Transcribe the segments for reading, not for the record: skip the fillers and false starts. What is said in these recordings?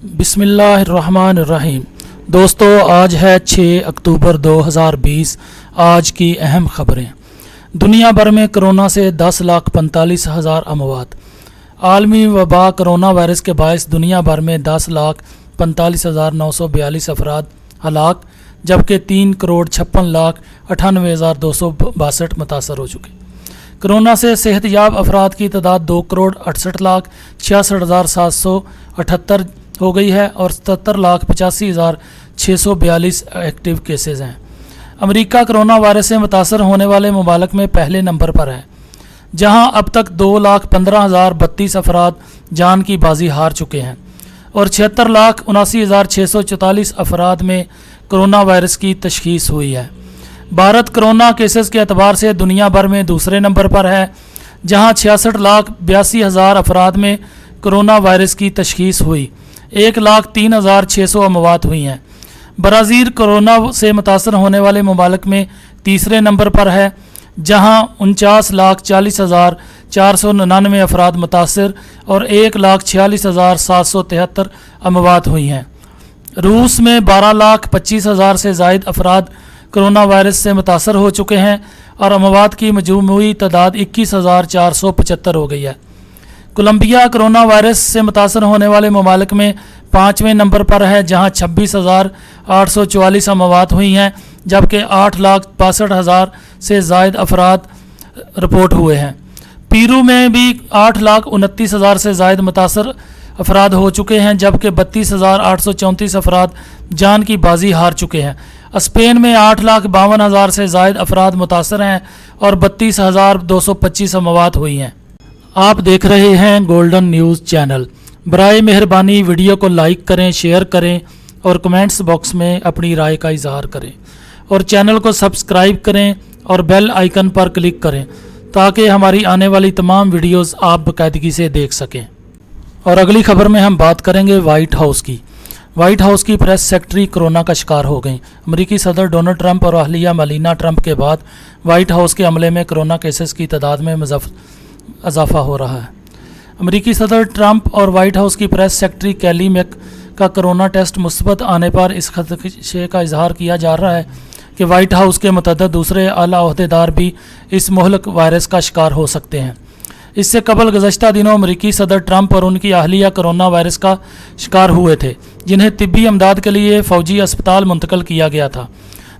बिस्मिल्लाहिर्रहमानिर्रहीम। दोस्तों, आज है 6 अक्टूबर 2020। आज की अहम खबरें। दुनिया भर में कोरोना से 10,45,000 अमवात। आलमी वबा कोरोना वायरस के बायस दुनिया भर में 10,45,942 अफराद हलाक, जबकि 3,56,98,262 मुतासर हो चुके। कोरोना से सेहतयाब अफराद की तादाद 2,68,66,778 हो गई है और 77,85,642 एक्टिव केसेस हैं। अमेरिका कोरोना वायरस से मुतासर होने वाले ममालिक में पहले नंबर पर है, जहां अब तक 2,15,032 अफराद जान की बाजी हार चुके हैं और 76,79,644 अफराद में कोरोना वायरस की तशखीस हुई है। भारत कोरोना केसेस के अतबार से दुनिया भर में दूसरे नंबर पर है, जहां 66,82,000 अफराद में कोरोना वायरस की तशखीस हुई। 1,03,600 अमवात हुई हैं। ब्राज़ील कोरोना से मुतासर होने वाले ममालिक में तीसरे नंबर पर है, जहां 49,40,499 अफराद मुतासर और 1,46,773 अमवात हुई हैं। रूस में 12,25,000 से ज़ायद अफराद कोरोना वायरस से मुतासर हो चुके हैं और अमवात की मजमूई तादाद 21,475 हो गई है। कोलंबिया कोरोना वायरस से मुतासर होने वाले ममालिक में 5वें नंबर पर है, जहां 26,844 अमवात हुई हैं, जबकि 8,62,000 से ज़ायद अफराद रिपोर्ट हुए हैं। पीरू में भी 8,29,000 से ज़ायद मुतासर अफराद हो चुके हैं, जबकि 32,834 अफराद जान की बाजी हार चुके हैं। स्पेन में 8,52,000 से ज़ायद अफराद मुतासर हैं और 32,225 अमवात हुई हैं। आप देख रहे हैं गोल्डन न्यूज़ चैनल। बराए मेहरबानी वीडियो को लाइक करें, शेयर करें और कमेंट्स बॉक्स में अपनी राय का इजहार करें और चैनल को सब्सक्राइब करें और बेल आइकन पर क्लिक करें ताकि हमारी आने वाली तमाम वीडियोस आप बाकायदगी से देख सकें। और अगली खबर में हम बात करेंगे वाइट हाउस की। वाइट हाउस की प्रेस सेक्रेटरी कोरोना का शिकार हो गई। अमेरिकी सदर डोनाल्ड ट्रंप और अहलिया मेलानिया ट्रंप के बाद वाइट हाउस के अमले में कोरोना केसेस की तादाद में इजाफा हो रहा है। अमेरिकी सदर ट्रंप और वाइट हाउस की प्रेस सेक्रेटरी कैली मैक का कोरोना टेस्ट मुस्बत आने पर इस खदशे का इजहार किया जा रहा है कि वाइट हाउस के मुतअद्दिद दूसरे आला ओहदेदार भी इस मुहलक वायरस का शिकार हो सकते हैं। इससे कबल गुज़श्ता दिनों अमेरिकी सदर ट्रंप और उनकी अहलिया कोरोना वायरस का शिकार हुए थे, जिन्हें तिब्बी अमदाद के लिए फ़ौजी अस्पताल मुंतकिल किया गया था।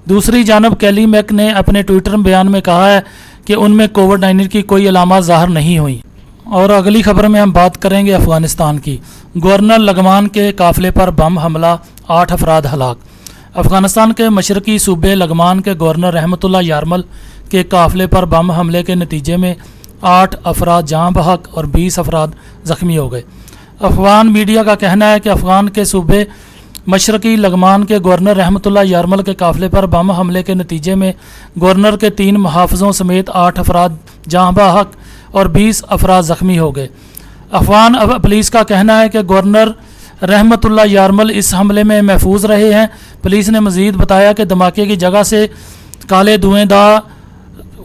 दूसरी जानब कैली मैक ने अपने ट्विटर बयान में कहा है कि उनमें कोविड-19 की कोई अलामत ज़ाहिर नहीं हुई। और अगली खबर में हम बात करेंगे अफ़गानिस्तान की। गवर्नर लगमान के काफ़िले पर बम हमला, 8 अफराद हलाक। अफ़गानिस्तान के मशरकी सूबे लगमान के गवर्नर रहमतुल्लाह यारमल के काफ़िले पर बम हमले के नतीजे में 8 अफराद जाँ बहक और 20 अफराद ज़ख्मी हो गए। अफ़गान मीडिया का कहना है कि अफ़गान के सूबे मशरकी लगमान के गवर्नर रहमतुल्लाह यारमल के काफ़िले पर बम हमले के नतीजे में गवर्नर के 3 मुहाफ़िज़ों समेत 8 अफराद जाँ बहक और 20 अफराद ज़ख्मी हो गए। अफ़गान पुलिस का कहना है कि गवर्नर रहमतुल्लाह यारमल इस हमले में महफूज रहे हैं। पुलिस ने मज़ीद बताया कि धमाके की जगह से काले धुएंदार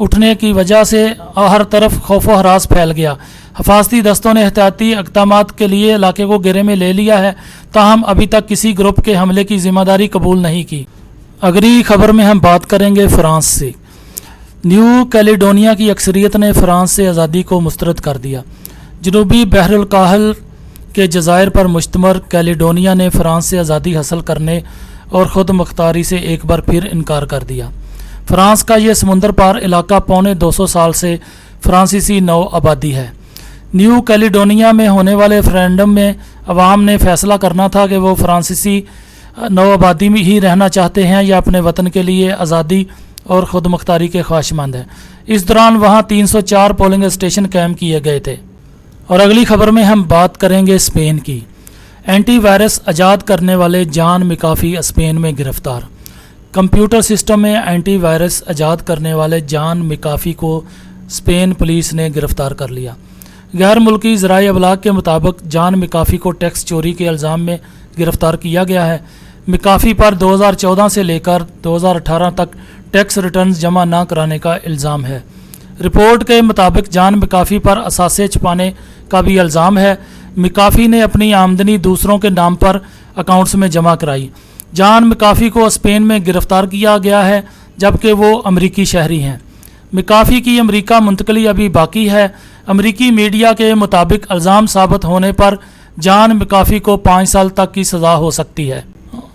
उठने की वजह से हर तरफ खौफ व हरास फैल गया। हिफाजती दस्तों ने एहतियाती इक़दामात के लिए इलाके को घेरे में ले लिया है, ताहम अभी तक किसी ग्रुप के हमले की ज़िम्मेदारी कबूल नहीं की। अगली खबर में हम बात करेंगे फ़्रांस से। न्यू कैलिडोनिया की अक्सरियत ने फ़्रांस से आज़ादी को मुस्तरद कर दिया। जनूबी बहरुल काहल के जज़ायर पर मुश्तमल कैलिडोनिया ने फ़्रांस से आज़ादी हासिल करने और ख़ुद मुख्तारी से एक बार फिर इनकार कर दिया। फ़्रांस का यह समुंदर पार इलाका पौने 200 साल से फ्रांसीसी नौ आबादी है। न्यू कैलिडोनिया में होने वाले रेफरेंडम में अवाम ने फ़ैसला करना था कि वो फ्रांसीसी नौ आबादी में ही रहना चाहते हैं या अपने वतन के लिए आज़ादी और ख़ुद मुख्तारी के ख्वाहिशमंद हैं। इस दौरान वहाँ 304 पोलिंग स्टेशन कायम किए गए थे। और अगली खबर में हम बात करेंगे स्पेन की। एंटी वायरस ईजाद करने वाले जॉन मैकाफी स्पेन में गिरफ़्तार। कंप्यूटर सिस्टम में एंटी वायरस ईजाद करने वाले जॉन मैकाफी को स्पेन पुलिस ने गिरफ़्तार कर लिया। गैर मुल्की ज़राए अबलाग के मुताबिक जॉन मैकाफी को टैक्स चोरी के इल्ज़ाम में गिरफ़्तार किया गया है। मैकाफी पर 2014 से लेकर 2018 तक टैक्स रिटर्न जमा न कराने का इल्ज़ाम है। रिपोर्ट के मुताबिक जॉन मैकाफी पर असासे छुपाने का भी इल्ज़ाम है, मिकाफी ने अपनी आमदनी दूसरों के नाम पर अकाउंट्स में जमा कराई। जॉन मिकाफी को स्पेन में गिरफ्तार किया गया है, जबकि वो अमरीकी शहरी हैं। मिकाफी की अमरीका मुंतकली अभी बाकी है। अमरीकी मीडिया के मुताबिक इल्ज़ाम साबित होने पर जॉन मिकाफी को 5 साल तक की सज़ा हो सकती है।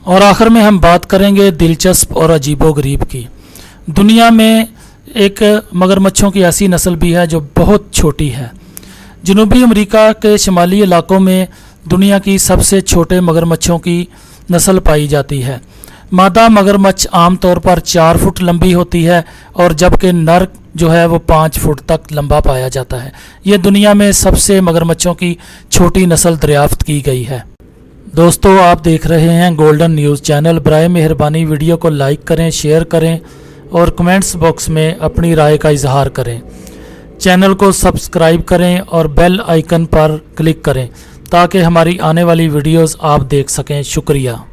और आखिर में हम बात करेंगे दिलचस्प और अजीबोगरीब की। दुनिया में एक मगरमच्छों की ऐसी नस्ल भी है जो बहुत छोटी है। जनूबी अमेरिका के शुमाली इलाकों में दुनिया की सबसे छोटे मगरमच्छों की नस्ल पाई जाती है। मादा मगरमच्छ आमतौर पर 4 फुट लंबी होती है और जबकि नर जो है वो 5 फुट तक लंबा पाया जाता है। ये दुनिया में सबसे मगरमच्छों की छोटी नस्ल दरियाफ्त की गई है। दोस्तों, आप देख रहे हैं गोल्डन न्यूज़ चैनल। बराए मेहरबानी वीडियो को लाइक करें, शेयर करें और कमेंट्स बॉक्स में अपनी राय का इजहार करें। चैनल को सब्सक्राइब करें और बेल आइकन पर क्लिक करें ताकि हमारी आने वाली वीडियोस आप देख सकें। शुक्रिया।